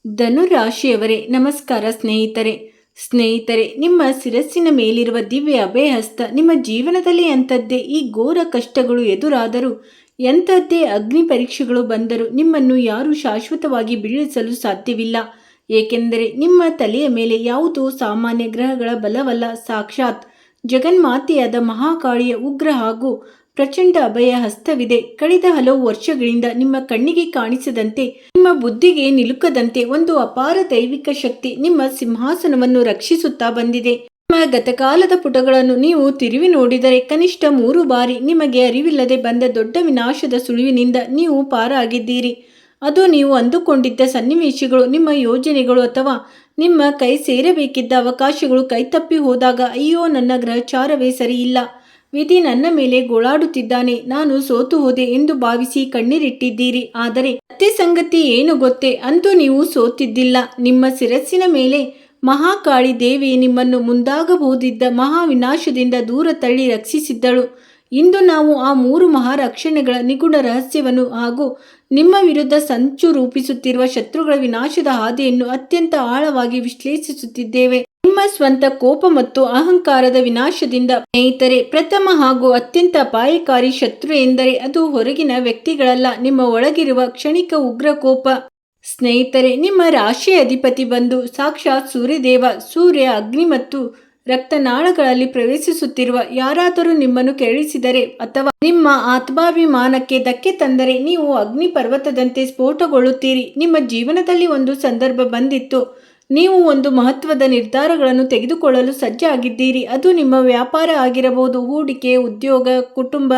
ಧನುರಾಶಿಯವರೇ ನಮಸ್ಕಾರ ಸ್ನೇಹಿತರೆ ನಿಮ್ಮ ಶಿರಸ್ಸಿನ ಮೇಲಿರುವ ದಿವ್ಯ ಅಭಯಹಸ್ತ ನಿಮ್ಮ ಜೀವನದಲ್ಲಿ ಎಂಥದ್ದೇ ಈ ಘೋರ ಕಷ್ಟಗಳು ಎದುರಾದರೂ ಎಂಥದ್ದೇ ಅಗ್ನಿ ಪರೀಕ್ಷೆಗಳು ಬಂದರೂ ನಿಮ್ಮನ್ನು ಯಾರೂ ಶಾಶ್ವತವಾಗಿ ಬೀಳಿಸಲು ಸಾಧ್ಯವಿಲ್ಲ. ಏಕೆಂದರೆ ನಿಮ್ಮ ತಲೆಯ ಮೇಲೆ ಯಾವುದೋ ಸಾಮಾನ್ಯ ಗ್ರಹಗಳ ಬಲವಲ್ಲ, ಸಾಕ್ಷಾತ್ ಜಗನ್ಮಾತೆಯಾದ ಮಹಾಕಾಳಿಯ ಉಗ್ರ ಹಾಗೂ ಪ್ರಚಂಡ ಅಭಯ ಹಸ್ತವಿದೆ. ಕಳೆದ ಹಲವು ವರ್ಷಗಳಿಂದ ನಿಮ್ಮ ಕಣ್ಣಿಗೆ ಕಾಣಿಸದಂತೆ, ನಿಮ್ಮ ಬುದ್ಧಿಗೆ ನಿಲುಕದಂತೆ ಒಂದು ಅಪಾರ ದೈವಿಕ ಶಕ್ತಿ ನಿಮ್ಮ ಸಿಂಹಾಸನವನ್ನು ರಕ್ಷಿಸುತ್ತಾ ಬಂದಿದೆ. ನಿಮ್ಮ ಗತಕಾಲದ ಪುಟಗಳನ್ನು ನೀವು ತಿರುವಿ ನೋಡಿದರೆ ಕನಿಷ್ಠ 3 ಬಾರಿ ನಿಮಗೆ ಅರಿವಿಲ್ಲದೆ ಬಂದ ದೊಡ್ಡ ವಿನಾಶದ ಸುಳಿವಿನಿಂದ ನೀವು ಪಾರಾಗಿದ್ದೀರಿ. ಅದು ನೀವು ಅಂದುಕೊಂಡಿದ್ದ ಸನ್ನಿವೇಶಗಳು, ನಿಮ್ಮ ಯೋಜನೆಗಳು ಅಥವಾ ನಿಮ್ಮ ಕೈ ಸೇರಬೇಕಿದ್ದ ಅವಕಾಶಗಳು ಕೈತಪ್ಪಿ ಹೋದಾಗ ಅಯ್ಯೋ ನನ್ನ ಗ್ರಹಚಾರವೇ ಸರಿಯಿಲ್ಲ, ವಿಧಿ ನನ್ನ ಮೇಲೆ ಗೋಳಾಡುತ್ತಿದ್ದಾನೆ, ನಾನು ಸೋತು ಹೋದೆ ಎಂದು ಭಾವಿಸಿ ಕಣ್ಣೀರಿಟ್ಟಿದ್ದೀರಿ. ಆದರೆ ಸತ್ಯ ಸಂಗತಿ ಏನು ಗೊತ್ತೇ? ಅಂತೂ ನೀವು ಸೋತಿದ್ದಿಲ್ಲ. ನಿಮ್ಮ ಶಿರಸ್ಸಿನ ಮೇಲೆ ಮಹಾಕಾಳಿ ದೇವಿ ನಿಮ್ಮನ್ನು ಮುಂದಾಗಬಹುದಿದ್ದ ಮಹಾವಿನಾಶದಿಂದ ದೂರ ತಳ್ಳಿ ರಕ್ಷಿಸಿದ್ದಳು. ಇಂದು ನಾವು ಆ 3 ಮಹಾರಕ್ಷಣೆಗಳ ನಿಗೂಢ ರಹಸ್ಯವನ್ನು ಹಾಗೂ ನಿಮ್ಮ ವಿರುದ್ಧ ಸಂಚು ರೂಪಿಸುತ್ತಿರುವ ಶತ್ರುಗಳ ವಿನಾಶದ ಹಾದಿಯನ್ನು ಅತ್ಯಂತ ಆಳವಾಗಿ ವಿಶ್ಲೇಷಿಸುತ್ತಿದ್ದೇವೆ. ನಿಮ್ಮ ಸ್ವಂತ ಕೋಪ ಮತ್ತು ಅಹಂಕಾರದ ವಿನಾಶದಿಂದ. ಸ್ನೇಹಿತರೆ, ಪ್ರಥಮ ಹಾಗೂ ಅತ್ಯಂತ ಅಪಾಯಕಾರಿ ಶತ್ರು ಎಂದರೆ ಅದು ಹೊರಗಿನ ವ್ಯಕ್ತಿಗಳಲ್ಲ, ನಿಮ್ಮ ಒಳಗಿರುವ ಕ್ಷಣಿಕ ಉಗ್ರ ಕೋಪ. ಸ್ನೇಹಿತರೆ, ನಿಮ್ಮ ರಾಶಿಯ ಅಧಿಪತಿ ಬಂದು ಸಾಕ್ಷಾತ್ ಸೂರ್ಯದೇವ. ಸೂರ್ಯ ಅಗ್ನಿ ಮತ್ತು ರಕ್ತನಾಳಗಳಲ್ಲಿ ಪ್ರವೇಶಿಸುತ್ತಿರುವ ಯಾರಾದರೂ ನಿಮ್ಮನ್ನು ಕೆರಳಿಸಿದರೆ ಅಥವಾ ನಿಮ್ಮ ಆತ್ಮಾಭಿಮಾನಕ್ಕೆ ಧಕ್ಕೆ ತಂದರೆ ನೀವು ಅಗ್ನಿ ಪರ್ವತದಂತೆ ಸ್ಫೋಟಗೊಳ್ಳುತ್ತೀರಿ. ನಿಮ್ಮ ಜೀವನದಲ್ಲಿ ಒಂದು ಸಂದರ್ಭ ಬಂದಿತ್ತು, ನೀವು ಒಂದು ಮಹತ್ವದ ನಿರ್ಧಾರಗಳನ್ನು ತೆಗೆದುಕೊಳ್ಳಲು ಸಜ್ಜಾಗಿದ್ದೀರಿ. ಅದು ನಿಮ್ಮ ವ್ಯಾಪಾರ ಆಗಿರಬಹುದು, ಹೂಡಿಕೆ, ಉದ್ಯೋಗ, ಕುಟುಂಬ,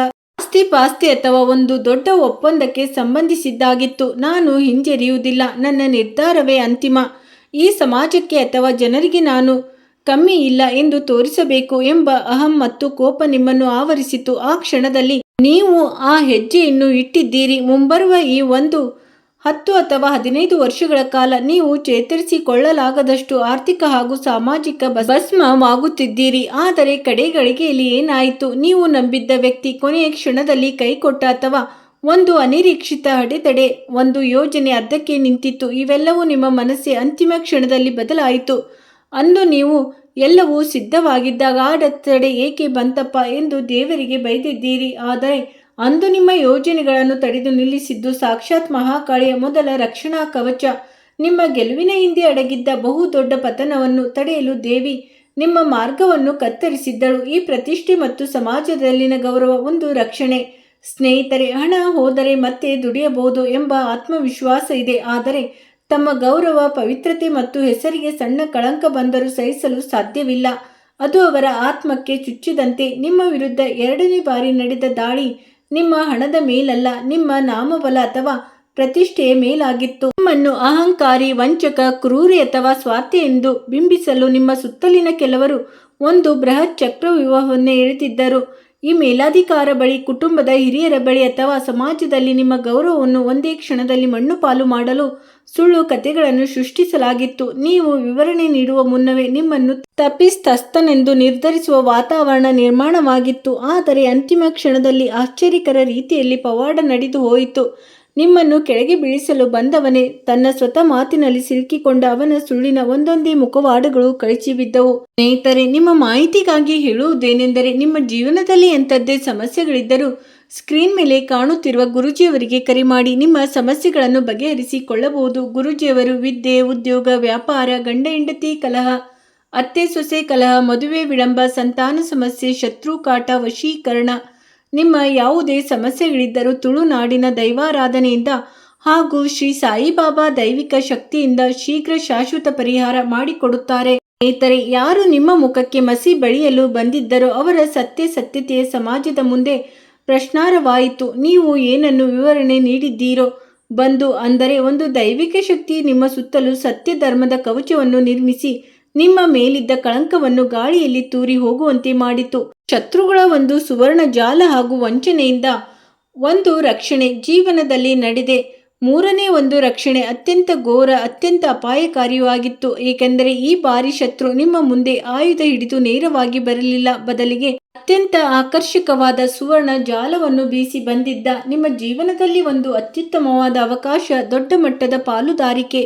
ಆಸ್ತಿ ಅಥವಾ ಒಂದು ದೊಡ್ಡ ಒಪ್ಪಂದಕ್ಕೆ ಸಂಬಂಧಿಸಿದ್ದಾಗಿತ್ತು. ನಾನು ಹಿಂಜರಿಯುವುದಿಲ್ಲ, ನನ್ನ ನಿರ್ಧಾರವೇ ಅಂತಿಮ, ಈ ಸಮಾಜಕ್ಕೆ ಅಥವಾ ಜನರಿಗೆ ನಾನು ಕಮ್ಮಿ ಇಲ್ಲ ಎಂದು ತೋರಿಸಬೇಕು ಎಂಬ ಅಹಂ ಮತ್ತು ಕೋಪ ನಿಮ್ಮನ್ನು ಆವರಿಸಿತು. ಆ ಕ್ಷಣದಲ್ಲಿ ನೀವು ಆ ಹೆಜ್ಜೆಯನ್ನು ಇಟ್ಟಿದ್ದೀರಿ. ಮುಂಬರುವ ಈ 10 ಅಥವಾ 15 ವರ್ಷಗಳ ಕಾಲ ನೀವು ಚೇತರಿಸಿಕೊಳ್ಳಲಾಗದಷ್ಟು ಆರ್ಥಿಕ ಹಾಗೂ ಸಾಮಾಜಿಕ ಭಸ್ಮವಾಗುತ್ತಿದ್ದೀರಿ. ಆದರೆ ಕಡೆಗಳಿಗೆಯಲ್ಲಿ ಏನಾಯಿತು? ನೀವು ನಂಬಿದ್ದ ವ್ಯಕ್ತಿ ಕೊನೆಯ ಕ್ಷಣದಲ್ಲಿ ಕೈಕೊಟ್ಟ ಅಥವಾ ಒಂದು ಅನಿರೀಕ್ಷಿತ ಅಡೆತಡೆ, ಒಂದು ಯೋಜನೆ ಅರ್ಧಕ್ಕೆ ನಿಂತಿತ್ತು. ಇವೆಲ್ಲವೂ ನಿಮ್ಮ ಮನಸ್ಸೇ ಅಂತಿಮ ಕ್ಷಣದಲ್ಲಿ ಬದಲಾಯಿತು. ಅಂದು ನೀವು ಎಲ್ಲವೂ ಸಿದ್ಧವಾಗಿದ್ದಾಗ ಅಡೆತಡೆ ಏಕೆ ಬಂತಪ್ಪ ಎಂದು ದೇವರಿಗೆ ಬೈದಿದ್ದೀರಿ. ಆದರೆ ಅಂದು ನಿಮ್ಮ ಯೋಜನೆಗಳನ್ನು ತಡೆದು ನಿಲ್ಲಿಸಿದ್ದು ಸಾಕ್ಷಾತ್ ಮಹಾಕಾಳಿಯ ಮೊದಲ ರಕ್ಷಣಾ ಕವಚ. ನಿಮ್ಮ ಗೆಲುವಿನ ಹಿಂದೆ ಅಡಗಿದ್ದ ಬಹು ದೊಡ್ಡ ಪತನವನ್ನು ತಡೆಯಲು ದೇವಿ ನಿಮ್ಮ ಮಾರ್ಗವನ್ನು ಕತ್ತರಿಸಿದ್ದಳು. ಈ ಪ್ರತಿಷ್ಠೆ ಮತ್ತು ಸಮಾಜದಲ್ಲಿನ ಗೌರವ ಒಂದು ರಕ್ಷಣೆ. ಸ್ನೇಹಿತರೆ, ಹಣ ಹೋದರೆ ಮತ್ತೆ ದುಡಿಯಬಹುದು ಎಂಬ ಆತ್ಮವಿಶ್ವಾಸ ಇದೆ. ಆದರೆ ತಮ್ಮ ಗೌರವ, ಪವಿತ್ರತೆ ಮತ್ತು ಹೆಸರಿಗೆ ಸಣ್ಣ ಕಳಂಕ ಬಂದರೂ ಸಹಿಸಲು ಸಾಧ್ಯವಿಲ್ಲ. ಅದು ಅವರ ಆತ್ಮಕ್ಕೆ ಚುಚ್ಚಿದಂತೆ. ನಿಮ್ಮ ವಿರುದ್ಧ 2ನೇ ಬಾರಿ ನಡೆದ ದಾಳಿ ನಿಮ್ಮ ಹಣದ ಮೇಲಲ್ಲ, ನಿಮ್ಮ ನಾಮಬಲ ಅಥವಾ ಪ್ರತಿಷ್ಠೆಯ ಮೇಲಾಗಿತ್ತು. ನಿಮ್ಮನ್ನು ಅಹಂಕಾರಿ, ವಂಚಕ, ಕ್ರೂರಿ ಅಥವಾ ಸ್ವಾರ್ಥಿ ಎಂದು ಬಿಂಬಿಸಲು ನಿಮ್ಮ ಸುತ್ತಲಿನ ಕೆಲವರು ಒಂದು ಬೃಹತ್ ಚಕ್ರವ್ಯೂಹವನ್ನೇ ಎಳೆದಿದ್ದರು. ಈ ಮೇಲಾಧಿಕಾರ ಬಳಿ, ಕುಟುಂಬದ ಹಿರಿಯರ ಬಳಿ ಅಥವಾ ಸಮಾಜದಲ್ಲಿ ನಿಮ್ಮ ಗೌರವವನ್ನು ಒಂದೇ ಕ್ಷಣದಲ್ಲಿ ಮಣ್ಣುಪಾಲು ಮಾಡಲು ಸುಳ್ಳು ಕಥೆಗಳನ್ನು ಸೃಷ್ಟಿಸಲಾಗಿತ್ತು. ನೀವು ವಿವರಣೆ ನೀಡುವ ಮುನ್ನವೇ ನಿಮ್ಮನ್ನು ತಪ್ಪಿತಸ್ಥನೆಂದು ನಿರ್ಧರಿಸುವ ವಾತಾವರಣ ನಿರ್ಮಾಣವಾಗಿತ್ತು. ಆದರೆ ಅಂತಿಮ ಕ್ಷಣದಲ್ಲಿ ಆಶ್ಚರ್ಯಕರ ರೀತಿಯಲ್ಲಿ ಪವಾಡ ನಡೆದು ಹೋಯಿತು. ನಿಮ್ಮನ್ನು ಕೆಳಗೆ ಬೀಳಿಸಲು ಬಂದವನೇ ತನ್ನ ಸ್ವತಃ ಮಾತಿನಲ್ಲಿ ಸಿಲುಕಿಕೊಂಡ. ಅವನ ಸುಳ್ಳಿನ ಒಂದೊಂದೇ ಮುಖವಾಡಗಳು ಕಳಚಿಬಿದ್ದವು. ಸ್ನೇಹಿತರೆ, ನಿಮ್ಮ ಮಾಹಿತಿಗಾಗಿ ಹೇಳುವುದೇನೆಂದರೆ, ನಿಮ್ಮ ಜೀವನದಲ್ಲಿ ಎಂಥದ್ದೇ ಸಮಸ್ಯೆಗಳಿದ್ದರೂ ಸ್ಕ್ರೀನ್ ಮೇಲೆ ಕಾಣುತ್ತಿರುವ ಗುರೂಜಿಯವರಿಗೆ ಕರೆ ಮಾಡಿ ನಿಮ್ಮ ಸಮಸ್ಯೆಗಳನ್ನು ಬಗೆಹರಿಸಿಕೊಳ್ಳಬಹುದು. ಗುರೂಜಿಯವರು ವಿದ್ಯೆ, ಉದ್ಯೋಗ, ವ್ಯಾಪಾರ, ಗಂಡ ಹೆಂಡತಿ ಕಲಹ, ಅತ್ತೆ ಸೊಸೆ ಕಲಹ, ಮದುವೆ ವಿಳಂಬ, ಸಂತಾನ ಸಮಸ್ಯೆ, ಶತ್ರು ಕಾಟ, ವಶೀಕರಣ, ನಿಮ್ಮ ಯಾವುದೇ ಸಮಸ್ಯೆಗಳಿದ್ದರೂ ತುಳುನಾಡಿನ ದೈವಾರಾಧನೆಯಿಂದ ಹಾಗೂ ಶ್ರೀ ಸಾಯಿಬಾಬಾ ದೈವಿಕ ಶಕ್ತಿಯಿಂದ ಶೀಘ್ರ ಶಾಶ್ವತ ಪರಿಹಾರ ಮಾಡಿಕೊಡುತ್ತಾರೆ. ಸ್ನೇಹಿತರೆ, ಯಾರು ನಿಮ್ಮ ಮುಖಕ್ಕೆ ಮಸಿ ಬಳಿಯಲು ಬಂದಿದ್ದರೋ ಅವರ ಸತ್ಯತೆಯ ಸಮಾಜದ ಮುಂದೆ ಪ್ರಶ್ನಾರ್ಹವಾಯಿತು. ನೀವು ಏನನ್ನು ವಿವರಣೆ ನೀಡಿದ್ದೀರೋ ಬಂದು ಅಂದರೆ ಒಂದು ದೈವಿಕ ಶಕ್ತಿ ನಿಮ್ಮ ಸುತ್ತಲೂ ಸತ್ಯ ಧರ್ಮದ ಕವಚವನ್ನು ನಿರ್ಮಿಸಿ ನಿಮ್ಮ ಮೇಲಿದ್ದ ಕಳಂಕವನ್ನು ಗಾಳಿಯಲ್ಲಿ ತೂರಿ ಹೋಗುವಂತೆ ಮಾಡಿತು. ಶತ್ರುಗಳ ಒಂದು ಸುವರ್ಣ ಜಾಲ ಹಾಗೂ ವಂಚನೆಯಿಂದ ಒಂದು ರಕ್ಷಣೆ ಜೀವನದಲ್ಲಿ ನಡೆದೆ. 3ನೇ ಒಂದು ರಕ್ಷಣೆ ಅತ್ಯಂತ ಘೋರ, ಅತ್ಯಂತ ಅಪಾಯಕಾರಿಯೂ ಆಗಿತ್ತು. ಏಕೆಂದರೆ ಈ ಬಾರಿ ಶತ್ರು ನಿಮ್ಮ ಮುಂದೆ ಆಯುಧ ಹಿಡಿದು ನೇರವಾಗಿ ಬರಲಿಲ್ಲ, ಬದಲಿಗೆ ಅತ್ಯಂತ ಆಕರ್ಷಕವಾದ ಸುವರ್ಣ ಜಾಲವನ್ನು ಬೀಸಿ ಬಂದಿದ್ದ. ನಿಮ್ಮ ಜೀವನದಲ್ಲಿ ಒಂದು ಅತ್ಯುತ್ತಮವಾದ ಅವಕಾಶ, ದೊಡ್ಡ ಮಟ್ಟದ ಪಾಲುದಾರಿಕೆ,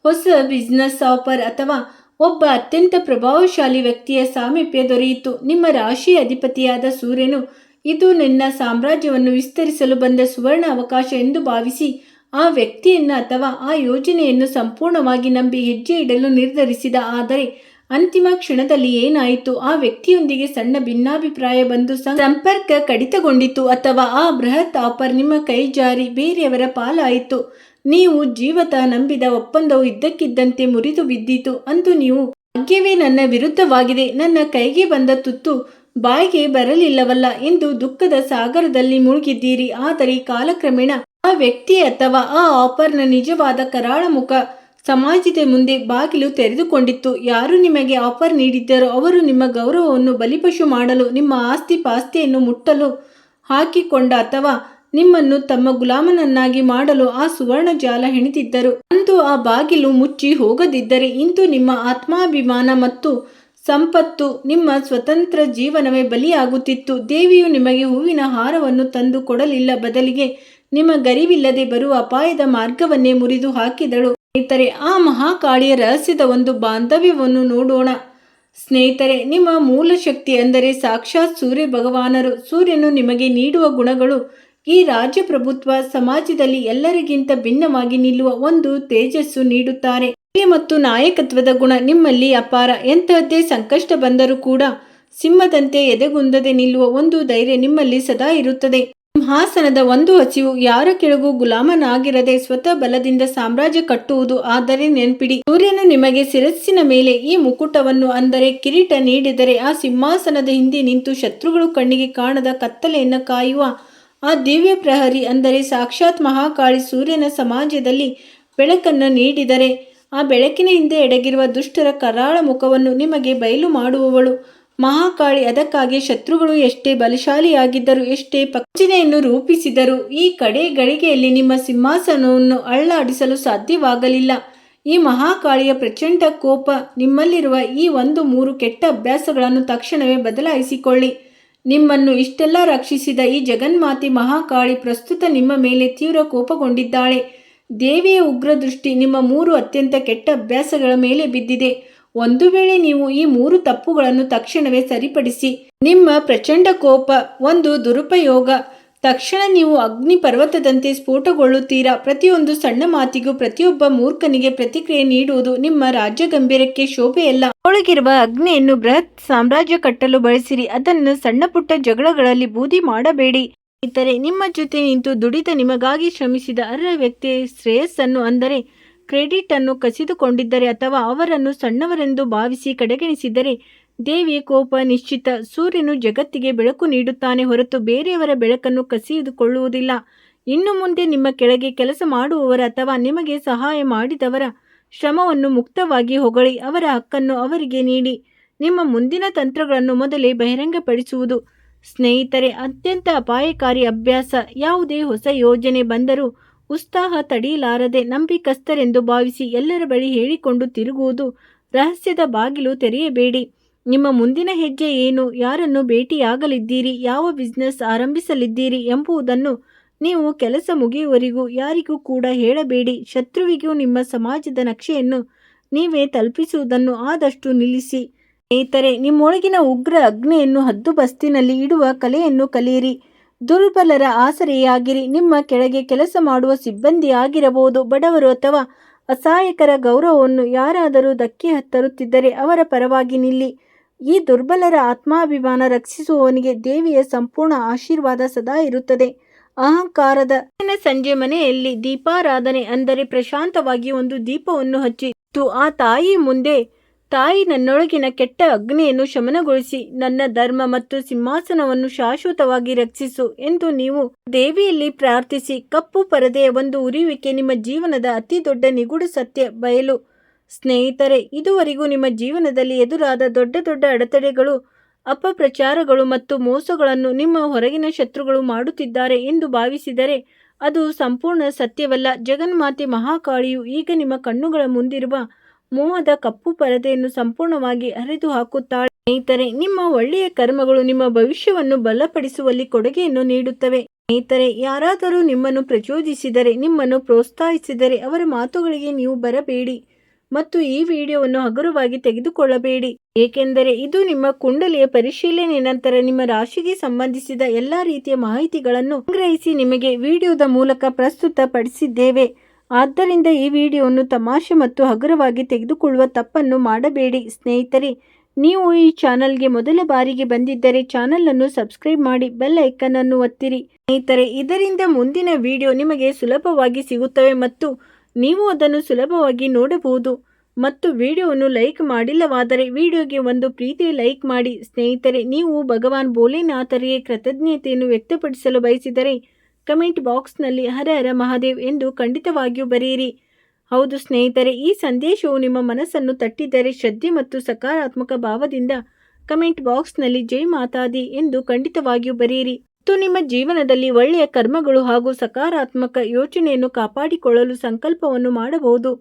ಹೊಸ ಬಿಸ್ನೆಸ್ ಆಫರ್ ಅಥವಾ ಒಬ್ಬ ಅತ್ಯಂತ ಪ್ರಭಾವಶಾಲಿ ವ್ಯಕ್ತಿಯ ಸಾಮೀಪ್ಯ ದೊರೆಯಿತು. ನಿಮ್ಮ ರಾಶಿಯ ಅಧಿಪತಿಯಾದ ಸೂರ್ಯನು ಇದು ನಿನ್ನ ಸಾಮ್ರಾಜ್ಯವನ್ನು ವಿಸ್ತರಿಸಲು ಬಂದ ಸುವರ್ಣ ಅವಕಾಶ ಎಂದು ಭಾವಿಸಿ ಆ ವ್ಯಕ್ತಿಯನ್ನು ಅಥವಾ ಆ ಯೋಜನೆಯನ್ನು ಸಂಪೂರ್ಣವಾಗಿ ನಂಬಿ ಹೆಜ್ಜೆ ಇಡಲು ನಿರ್ಧರಿಸಿದ. ಆದರೆ ಅಂತಿಮ ಕ್ಷಣದಲ್ಲಿ ಏನಾಯಿತು? ಆ ವ್ಯಕ್ತಿಯೊಂದಿಗೆ ಸಣ್ಣ ಭಿನ್ನಾಭಿಪ್ರಾಯ ಬಂದು ಸಂಪರ್ಕ ಕಡಿತಗೊಂಡಿತು ಅಥವಾ ಆ ಬೃಹತ್ ಆಫರ್ ನಿಮ್ಮ ಕೈ ಜಾರಿ ಬೇರೆಯವರ ಪಾಲಾಯಿತು. ನೀವು ಜೀವತ ನಂಬಿದ ಒಪ್ಪಂದವು ಇದ್ದಕ್ಕಿದ್ದಂತೆ ಮುರಿದು ಬಿದ್ದಿತು. ಅಂದು ನೀವು ಭಾಗ್ಯವೇ ನನ್ನ ವಿರುದ್ಧವಾಗಿದೆ, ನನ್ನ ಕೈಗೆ ಬಂದ ತುತ್ತು ಬಾಯಿಗೆ ಬರಲಿಲ್ಲವಲ್ಲ ಎಂದು ದುಃಖದ ಸಾಗರದಲ್ಲಿ ಮುಳುಗಿದ್ದೀರಿ. ಆದರೆ ಕಾಲಕ್ರಮೇಣ ಆ ವ್ಯಕ್ತಿ ಅಥವಾ ಆ ಆಫರ್ನ ನಿಜವಾದ ಕರಾಳ ಮುಖ ಸಮಾಜದ ಮುಂದೆ ಬಾಗಿಲು ತೆರೆದುಕೊಂಡಿತ್ತು. ಯಾರು ನಿಮಗೆ ಆಫರ್ ನೀಡಿದ್ದರೋ ಅವರು ನಿಮ್ಮ ಗೌರವವನ್ನು ಬಲಿಪಶು ಮಾಡಲು, ನಿಮ್ಮ ಆಸ್ತಿ ಪಾಸ್ತಿಯನ್ನು ಮುಟ್ಟಲು ಹಾಕಿಕೊಂಡ ಅಥವಾ ನಿಮ್ಮನ್ನು ತಮ್ಮ ಗುಲಾಮನನ್ನಾಗಿ ಮಾಡಲು ಆ ಸುವರ್ಣ ಜಾಲ ಹೆಣೆದಿದ್ದರು. ಅಂದು ಆ ಬಾಗಿಲು ಮುಚ್ಚಿ ಹೋಗದಿದ್ದರೆ ಇಂದು ನಿಮ್ಮ ಆತ್ಮಾಭಿಮಾನ ಮತ್ತು ಸಂಪತ್ತು, ನಿಮ್ಮ ಸ್ವತಂತ್ರ ಜೀವನವೇ ಬಲಿಯಾಗುತ್ತಿತ್ತು. ದೇವಿಯು ನಿಮಗೆ ಹೂವಿನ ಹಾರವನ್ನು ತಂದು ಕೊಡಲಿಲ್ಲ, ಬದಲಿಗೆ ನಿಮ್ಮ ಗರಿವಿಲ್ಲದೆ ಬರುವ ಅಪಾಯದ ಮಾರ್ಗವನ್ನೇ ಮುರಿದು ಹಾಕಿದಳು. ಸ್ನೇಹಿತರೆ, ಆ ಮಹಾಕಾಳಿಯ ರಹಸ್ಯದ ಒಂದು ಬಾಂಧವ್ಯವನ್ನು ನೋಡೋಣ. ಸ್ನೇಹಿತರೆ, ನಿಮ್ಮ ಮೂಲ ಶಕ್ತಿ ಅಂದರೆ ಸಾಕ್ಷಾತ್ ಸೂರ್ಯ ಭಗವಾನರು. ಸೂರ್ಯನು ನಿಮಗೆ ನೀಡುವ ಗುಣಗಳು ಈ ರಾಜಪ್ರಭುತ್ವ ಸಮಾಜದಲ್ಲಿ ಎಲ್ಲರಿಗಿಂತ ಭಿನ್ನವಾಗಿ ನಿಲ್ಲುವ ಒಂದು ತೇಜಸ್ಸು ನೀಡುತ್ತಾರೆ. ಮತ್ತು ನಾಯಕತ್ವದ ಗುಣ ನಿಮ್ಮಲ್ಲಿ ಅಪಾರ. ಎಂತಹದ್ದೇ ಸಂಕಷ್ಟ ಬಂದರೂ ಕೂಡ ಸಿಂಹದಂತೆ ಎದೆಗುಂದದೆ ನಿಲ್ಲುವ ಒಂದು ಧೈರ್ಯ ನಿಮ್ಮಲ್ಲಿ ಸದಾ ಇರುತ್ತದೆ. ಸಿಂಹಾಸನದ ಒಂದು ಹಸಿವು, ಯಾರ ಕೆಳಗೂ ಗುಲಾಮನಾಗಿರದೆ ಸ್ವತಃ ಬಲದಿಂದ ಸಾಮ್ರಾಜ್ಯ ಕಟ್ಟುವುದು. ಆದರೆ ನೆನಪಿಡಿ, ಸೂರ್ಯನು ನಿಮಗೆ ಶಿರಸ್ಸಿನ ಮೇಲೆ ಈ ಮುಕುಟವನ್ನು ಅಂದರೆ ಕಿರೀಟ ನೀಡಿದರೆ ಆ ಸಿಂಹಾಸನದ ಹಿಂದೆ ನಿಂತು ಶತ್ರುಗಳು ಕಣ್ಣಿಗೆ ಕಾಣದ ಕತ್ತಲೆಯನ್ನು ಕಾಯುವ ಆ ದಿವ್ಯ ಪ್ರಹರಿ ಅಂದರೆ ಸಾಕ್ಷಾತ್ ಮಹಾಕಾಳಿ ಸೂರ್ಯನ ಸಮಾಜದಲ್ಲಿ ಬೆಳಕನ್ನು ನೀಡಿದರೆ ಆ ಬೆಳಕಿನ ಹಿಂದೆ ಎಡಗಿರುವ ದುಷ್ಟರ ಕರಾಳ ಮುಖವನ್ನು ನಿಮಗೆ ಬಯಲು ಮಾಡುವವಳು ಮಹಾಕಾಳಿ. ಅದಕ್ಕಾಗಿ ಶತ್ರುಗಳು ಎಷ್ಟೇ ಬಲಶಾಲಿಯಾಗಿದ್ದರೂ, ಎಷ್ಟೇ ಯೋಜನೆಯನ್ನು ರೂಪಿಸಿದರೂ ಈ ಕಡೆ ಗಳಿಗೆಯಲ್ಲಿ ನಿಮ್ಮ ಸಿಂಹಾಸನವನ್ನು ಅಳ್ಳಾಡಿಸಲು ಸಾಧ್ಯವಾಗಲಿಲ್ಲ. ಈ ಮಹಾಕಾಳಿಯ ಪ್ರಚಂಡ ಕೋಪ ನಿಮ್ಮಲ್ಲಿರುವ ಈ 1-3 ಕೆಟ್ಟ ಅಭ್ಯಾಸಗಳನ್ನು ತಕ್ಷಣವೇ ಬದಲಾಯಿಸಿಕೊಳ್ಳಿ. ನಿಮ್ಮನ್ನು ಇಷ್ಟೆಲ್ಲ ರಕ್ಷಿಸಿದ ಈ ಜಗನ್ಮಾತೆ ಮಹಾಕಾಳಿ ಪ್ರಸ್ತುತ ನಿಮ್ಮ ಮೇಲೆ ತೀವ್ರ ಕೋಪಗೊಂಡಿದ್ದಾಳೆ. ದೇವಿಯ ಉಗ್ರ ದೃಷ್ಟಿ ನಿಮ್ಮ 3 ಅತ್ಯಂತ ಕೆಟ್ಟ ಅಭ್ಯಾಸಗಳ ಮೇಲೆ ಬಿದ್ದಿದೆ. ಒಂದು ವೇಳೆ ನೀವು ಈ 3 ತಪ್ಪುಗಳನ್ನು ತಕ್ಷಣವೇ ಸರಿಪಡಿಸಿ ನಿಮ್ಮ ಪ್ರಚಂಡ ಕೋಪ ಒಂದು ದುರುಪಯೋಗ, ತಕ್ಷಣ ನೀವು ಅಗ್ನಿ ಪರ್ವತದಂತೆ ಸ್ಫೋಟಗೊಳ್ಳುತ್ತೀರಾ. ಪ್ರತಿಯೊಂದು ಸಣ್ಣ ಮಾತಿಗೂ ಪ್ರತಿಯೊಬ್ಬ ಮೂರ್ಖನಿಗೆ ಪ್ರತಿಕ್ರಿಯೆ ನೀಡುವುದು ನಿಮ್ಮ ರಾಜ್ಯ ಗಂಭೀರಕ್ಕೆ ಶೋಭೆಯಲ್ಲ. ಒಳಗಿರುವ ಅಗ್ನಿಯನ್ನು ಬೃಹತ್ ಸಾಮ್ರಾಜ್ಯ ಕಟ್ಟಲು ಬಳಸಿರಿ, ಅದನ್ನು ಸಣ್ಣ ಪುಟ್ಟ ಜಗಳಗಳಲ್ಲಿ ಬೂದಿ ಮಾಡಬೇಡಿ. ಇತರೆ ನಿಮ್ಮ ಜೊತೆ ನಿಂತು ದುಡಿದ ನಿಮಗಾಗಿ ಶ್ರಮಿಸಿದ ಅರ್ಹ ವ್ಯಕ್ತಿಯ ಶ್ರೇಯಸ್ಸನ್ನು ಅಂದರೆ ಕ್ರೆಡಿಟ್ ಅನ್ನು ಕಸಿದುಕೊಂಡಿದ್ದರೆ ಅಥವಾ ಅವರನ್ನು ಸಣ್ಣವರೆಂದು ಭಾವಿಸಿ ಕಡೆಗಣಿಸಿದರೆ ದೇವಿಯ ಕೋಪ ನಿಶ್ಚಿತ. ಸೂರ್ಯನು ಜಗತ್ತಿಗೆ ಬೆಳಕು ನೀಡುತ್ತಾನೆ ಹೊರತು ಬೇರೆಯವರ ಬೆಳಕನ್ನು ಕಸಿದುಕೊಳ್ಳುವುದಿಲ್ಲ. ಇನ್ನು ಮುಂದೆ ನಿಮ್ಮ ಕೆಳಗೆ ಕೆಲಸ ಮಾಡುವವರ ಅಥವಾ ನಿಮಗೆ ಸಹಾಯ ಮಾಡಿದವರ ಶ್ರಮವನ್ನು ಮುಕ್ತವಾಗಿ ಹೊಗಳಿ ಅವರ ಹಕ್ಕನ್ನು ಅವರಿಗೆ ನೀಡಿ. ನಿಮ್ಮ ಮುಂದಿನ ತಂತ್ರಗಳನ್ನು ಮೊದಲೇ ಬಹಿರಂಗಪಡಿಸುವುದು. ಸ್ನೇಹಿತರೆ, ಅತ್ಯಂತ ಅಪಾಯಕಾರಿ ಅಭ್ಯಾಸ. ಯಾವುದೇ ಹೊಸ ಯೋಜನೆ ಬಂದರೂ ಉತ್ಸಾಹ ತಡೆಯಲಾರದೆ ನಂಬಿಕಸ್ಥರೆಂದು ಭಾವಿಸಿ ಎಲ್ಲರ ಬಳಿ ಹೇಳಿಕೊಂಡು ತಿರುಗುವುದು. ರಹಸ್ಯದ ಬಾಗಿಲು ತೆರೆಯಬೇಡಿ. ನಿಮ್ಮ ಮುಂದಿನ ಹೆಜ್ಜೆ ಏನು, ಯಾರನ್ನು ಭೇಟಿಯಾಗಲಿದ್ದೀರಿ, ಯಾವ ಬಿಸ್ನೆಸ್ ಆರಂಭಿಸಲಿದ್ದೀರಿ ಎಂಬುದನ್ನು ನೀವು ಕೆಲಸ ಮುಗಿಯುವವರೆಗೂ ಯಾರಿಗೂ ಕೂಡ ಹೇಳಬೇಡಿ. ಶತ್ರುವಿಗೂ ನಿಮ್ಮ ಸಮಾಜದ ನಕ್ಷೆಯನ್ನು ನೀವೇ ತಲುಪಿಸುವುದನ್ನು ಆದಷ್ಟು ನಿಲ್ಲಿಸಿ. ಸ್ನೇಹಿತರೆ, ನಿಮ್ಮೊಳಗಿನ ಉಗ್ರ ಅಗ್ನಿಯನ್ನು ಹದ್ದುಬಸ್ತಿನಲ್ಲಿ ಇಡುವ ಕಲೆಯನ್ನು ಕಲಿಯಿರಿ. ದುರ್ಬಲರ ಆಸರೆಯಾಗಿರಿ. ನಿಮ್ಮ ಕೆಳಗೆ ಕೆಲಸ ಮಾಡುವ ಸಿಬ್ಬಂದಿಯಾಗಿರಬಹುದು. ಬಡವರು ಅಥವಾ ಅಸಹಾಯಕರ ಗೌರವವನ್ನು ಯಾರಾದರೂ ಧಕ್ಕೆ ತರುತ್ತಿದ್ದರೆ ಅವರ ಪರವಾಗಿ ನಿಲ್ಲಿ. ಈ ದುರ್ಬಲರ ಆತ್ಮಾಭಿಮಾನ ರಕ್ಷಿಸುವವನಿಗೆ ದೇವಿಯ ಸಂಪೂರ್ಣ ಆಶೀರ್ವಾದ ಸದಾ ಇರುತ್ತದೆ. ಅಹಂಕಾರದ ಸಂಜೆ ಮನೆಯಲ್ಲಿ ದೀಪಾರಾಧನೆ ಅಂದರೆ ಪ್ರಶಾಂತವಾಗಿ ಒಂದು ದೀಪವನ್ನು ಹಚ್ಚಿತ್ತು ಆ ತಾಯಿ ಮುಂದೆ, ತಾಯಿ, ನನ್ನೊಳಗಿನ ಕೆಟ್ಟ ಅಗ್ನಿಯನ್ನು ಶಮನಗೊಳಿಸಿ ನನ್ನ ಧರ್ಮ ಮತ್ತು ಸಿಂಹಾಸನವನ್ನು ಶಾಶ್ವತವಾಗಿ ರಕ್ಷಿಸು ಎಂದು ನೀವು ದೇವಿಯಲ್ಲಿ ಪ್ರಾರ್ಥಿಸಿ. ಕಪ್ಪು ಪರದೆಯ ಒಂದು ಉರಿಯುವಿಕೆ ನಿಮ್ಮ ಜೀವನದ ಅತಿ ದೊಡ್ಡ ನಿಗೂಢ ಸತ್ಯ ಬಯಲು. ಸ್ನೇಹಿತರೆ, ಇದುವರೆಗೂ ನಿಮ್ಮ ಜೀವನದಲ್ಲಿ ಎದುರಾದ ದೊಡ್ಡ ದೊಡ್ಡ ಅಡೆತಡೆಗಳು, ಅಪಪ್ರಚಾರಗಳು ಮತ್ತು ಮೋಸಗಳನ್ನು ನಿಮ್ಮ ಹೊರಗಿನ ಶತ್ರುಗಳು ಮಾಡುತ್ತಿದ್ದಾರೆ ಎಂದು ಭಾವಿಸಿದರೆ ಅದು ಸಂಪೂರ್ಣ ಸತ್ಯವಲ್ಲ. ಜಗನ್ಮಾತೆ ಮಹಾಕಾಳಿಯು ಈಗ ನಿಮ್ಮ ಕಣ್ಣುಗಳ ಮುಂದಿರುವ ಮೋಹದ ಕಪ್ಪು ಪರದೆಯನ್ನು ಸಂಪೂರ್ಣವಾಗಿ ಹರಿದು ಹಾಕುತ್ತಾಳೆ. ಸ್ನೇಹಿತರೆ, ನಿಮ್ಮ ಒಳ್ಳೆಯ ಕರ್ಮಗಳು ನಿಮ್ಮ ಭವಿಷ್ಯವನ್ನು ಬಲಪಡಿಸುವಲ್ಲಿ ಕೊಡುಗೆಯನ್ನು ನೀಡುತ್ತವೆ. ಸ್ನೇಹಿತರೆ, ಯಾರಾದರೂ ನಿಮ್ಮನ್ನು ಪ್ರಚೋದಿಸಿದರೆ, ನಿಮ್ಮನ್ನು ಪ್ರೋತ್ಸಾಹಿಸಿದರೆ ಅವರ ಮಾತುಗಳಿಗೆ ನೀವು ಬರಬೇಡಿ. ಮತ್ತು ಈ ವಿಡಿಯೋವನ್ನು ಹಗುರವಾಗಿ ತೆಗೆದುಕೊಳ್ಳಬೇಡಿ, ಏಕೆಂದರೆ ಇದು ನಿಮ್ಮ ಕುಂಡಲಿಯ ಪರಿಶೀಲನೆ ನಂತರ ನಿಮ್ಮ ರಾಶಿಗೆ ಸಂಬಂಧಿಸಿದ ಎಲ್ಲ ರೀತಿಯ ಮಾಹಿತಿಗಳನ್ನು ಸಂಗ್ರಹಿಸಿ ನಿಮಗೆ ವಿಡಿಯೋದ ಮೂಲಕ ಪ್ರಸ್ತುತಪಡಿಸಿದ್ದೇವೆ. ಆದ್ದರಿಂದ ಈ ವಿಡಿಯೋವನ್ನು ತಮಾಷೆ ಮತ್ತು ಹಗುರವಾಗಿ ತೆಗೆದುಕೊಳ್ಳುವ ತಪ್ಪನ್ನು ಮಾಡಬೇಡಿ. ಸ್ನೇಹಿತರೆ, ನೀವು ಈ ಚಾನಲ್ಗೆ ಮೊದಲ ಬಾರಿಗೆ ಬಂದಿದ್ದರೆ ಚಾನಲ್ ಅನ್ನು ಸಬ್ಸ್ಕ್ರೈಬ್ ಮಾಡಿ, ಬೆಲ್ ಐಕನ್ ಅನ್ನು ಒತ್ತಿರಿ. ಸ್ನೇಹಿತರೆ, ಇದರಿಂದ ಮುಂದಿನ ವಿಡಿಯೋ ನಿಮಗೆ ಸುಲಭವಾಗಿ ಸಿಗುತ್ತವೆ ಮತ್ತು ನೀವು ಅದನ್ನು ಸುಲಭವಾಗಿ ನೋಡಬಹುದು. ಮತ್ತು ವಿಡಿಯೋವನ್ನು ಲೈಕ್ ಮಾಡಿಲ್ಲವಾದರೆ ವಿಡಿಯೋಗೆ ಒಂದು ಪ್ರೀತಿಯ ಲೈಕ್ ಮಾಡಿ. ಸ್ನೇಹಿತರೆ, ನೀವು ಭಗವಾನ್ ಭೋಲೆನಾಥರಿಗೆ ಕೃತಜ್ಞತೆಯನ್ನು ವ್ಯಕ್ತಪಡಿಸಲು ಬಯಸಿದರೆ ಕಮೆಂಟ್ ಬಾಕ್ಸ್ನಲ್ಲಿ ಹರ ಹರ ಮಹಾದೇವ್ ಎಂದು ಖಂಡಿತವಾಗಿಯೂ ಬರೆಯಿರಿ. ಹೌದು ಸ್ನೇಹಿತರೆ, ಈ ಸಂದೇಶವು ನಿಮ್ಮ ಮನಸ್ಸನ್ನು ತಟ್ಟಿದ್ದರೆ ಶ್ರದ್ಧೆ ಮತ್ತು ಸಕಾರಾತ್ಮಕ ಭಾವದಿಂದ ಕಮೆಂಟ್ ಬಾಕ್ಸ್ನಲ್ಲಿ ಜೈ ಮಾತಾದಿ ಎಂದು ಖಂಡಿತವಾಗಿಯೂ ಬರೆಯಿರಿ. ಮತ್ತು ನಿಮ್ಮ ಜೀವನದಲ್ಲಿ ಒಳ್ಳೆಯ ಕರ್ಮಗಳು ಹಾಗೂ ಸಕಾರಾತ್ಮಕ ಯೋಚನೆಯನ್ನು ಕಾಪಾಡಿಕೊಳ್ಳಲು ಸಂಕಲ್ಪವನ್ನು ಮಾಡಬಹುದು.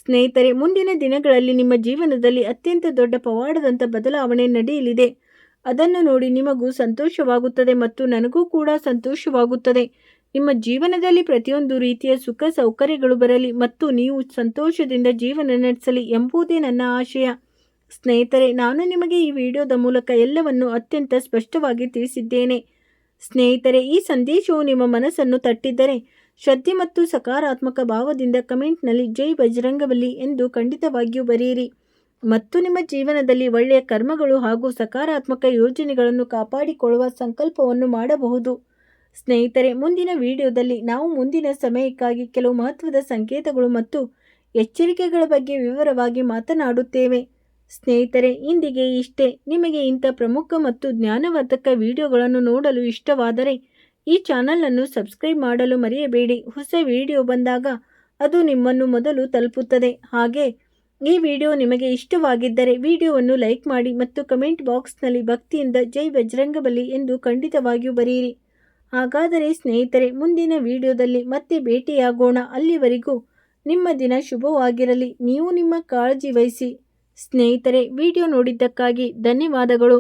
ಸ್ನೇಹಿತರೆ, ಮುಂದಿನ ದಿನಗಳಲ್ಲಿ ನಿಮ್ಮ ಜೀವನದಲ್ಲಿ ಅತ್ಯಂತ ದೊಡ್ಡ ಪವಾಡದಂಥ ಬದಲಾವಣೆ ನಡೆಯಲಿದೆ. ಅದನ್ನು ನೋಡಿ ನಿಮಗೂ ಸಂತೋಷವಾಗುತ್ತದೆ ಮತ್ತು ನನಗೂ ಕೂಡ ಸಂತೋಷವಾಗುತ್ತದೆ. ನಿಮ್ಮ ಜೀವನದಲ್ಲಿ ಪ್ರತಿಯೊಂದು ರೀತಿಯ ಸುಖ ಸೌಕರ್ಯಗಳು ಬರಲಿ ಮತ್ತು ನೀವು ಸಂತೋಷದಿಂದ ಜೀವನ ನಡೆಸಲಿ ಎಂಬುದೇ ನನ್ನ ಆಶಯ. ಸ್ನೇಹಿತರೆ, ನಾನು ನಿಮಗೆ ಈ ವಿಡಿಯೋದ ಮೂಲಕ ಎಲ್ಲವನ್ನು ಅತ್ಯಂತ ಸ್ಪಷ್ಟವಾಗಿ ತಿಳಿಸಿದ್ದೇನೆ. ಸ್ನೇಹಿತರೆ, ಈ ಸಂದೇಶವು ನಿಮ್ಮ ಮನಸ್ಸನ್ನು ತಟ್ಟಿದ್ದರೆ ಶ್ರದ್ಧೆ ಮತ್ತು ಸಕಾರಾತ್ಮಕ ಭಾವದಿಂದ ಕಮೆಂಟ್ನಲ್ಲಿ ಜೈ ಬಜರಂಗಬಲಿ ಎಂದು ಖಂಡಿತವಾಗಿಯೂ ಬರೆಯಿರಿ. ಮತ್ತು ನಿಮ್ಮ ಜೀವನದಲ್ಲಿ ಒಳ್ಳೆಯ ಕರ್ಮಗಳು ಹಾಗೂ ಸಕಾರಾತ್ಮಕ ಯೋಜನೆಗಳನ್ನು ಕಾಪಾಡಿಕೊಳ್ಳುವ ಸಂಕಲ್ಪವನ್ನು ಮಾಡಬಹುದು. ಸ್ನೇಹಿತರೆ, ಮುಂದಿನ ವಿಡಿಯೋದಲ್ಲಿ ನಾವು ಮುಂದಿನ ಸಮಯಕ್ಕಾಗಿ ಕೆಲವು ಮಹತ್ವದ ಸಂಕೇತಗಳು ಮತ್ತು ಎಚ್ಚರಿಕೆಗಳ ಬಗ್ಗೆ ವಿವರವಾಗಿ ಮಾತನಾಡುತ್ತೇವೆ. ಸ್ನೇಹಿತರೆ, ಇಂದಿಗೆ ಇಷ್ಟೇ. ನಿಮಗೆ ಇಂಥ ಪ್ರಮುಖ ಮತ್ತು ಜ್ಞಾನವರ್ಧಕ ವಿಡಿಯೋಗಳನ್ನು ನೋಡಲು ಇಷ್ಟವಾದರೆ ಈ ಚಾನಲನ್ನು ಸಬ್ಸ್ಕ್ರೈಬ್ ಮಾಡಲು ಮರೆಯಬೇಡಿ. ಹೊಸ ವಿಡಿಯೋ ಬಂದಾಗ ಅದು ನಿಮ್ಮನ್ನು ಮೊದಲು ತಲುಪುತ್ತದೆ. ಹಾಗೆ ಈ ವಿಡಿಯೋ ನಿಮಗೆ ಇಷ್ಟವಾಗಿದ್ದರೆ ವಿಡಿಯೋವನ್ನು ಲೈಕ್ ಮಾಡಿ ಮತ್ತು ಕಮೆಂಟ್ ಬಾಕ್ಸ್ನಲ್ಲಿ ಭಕ್ತಿಯಿಂದ ಜೈ ಬಜರಂಗಬಲಿ ಎಂದು ಖಂಡಿತವಾಗಿಯೂ ಬರೆಯಿರಿ. ಹಾಗಾದರೆ ಸ್ನೇಹಿತರೆ, ಮುಂದಿನ ವಿಡಿಯೋದಲ್ಲಿ ಮತ್ತೆ ಭೇಟಿಯಾಗೋಣ. ಅಲ್ಲಿವರೆಗೂ ನಿಮ್ಮ ದಿನ ಶುಭವಾಗಿರಲಿ. ನೀವು ನಿಮ್ಮ ಕಾಳಜಿ ವಹಿಸಿ. ಸ್ನೇಹಿತರೆ, ವಿಡಿಯೋ ನೋಡಿದ್ದಕ್ಕಾಗಿ ಧನ್ಯವಾದಗಳು.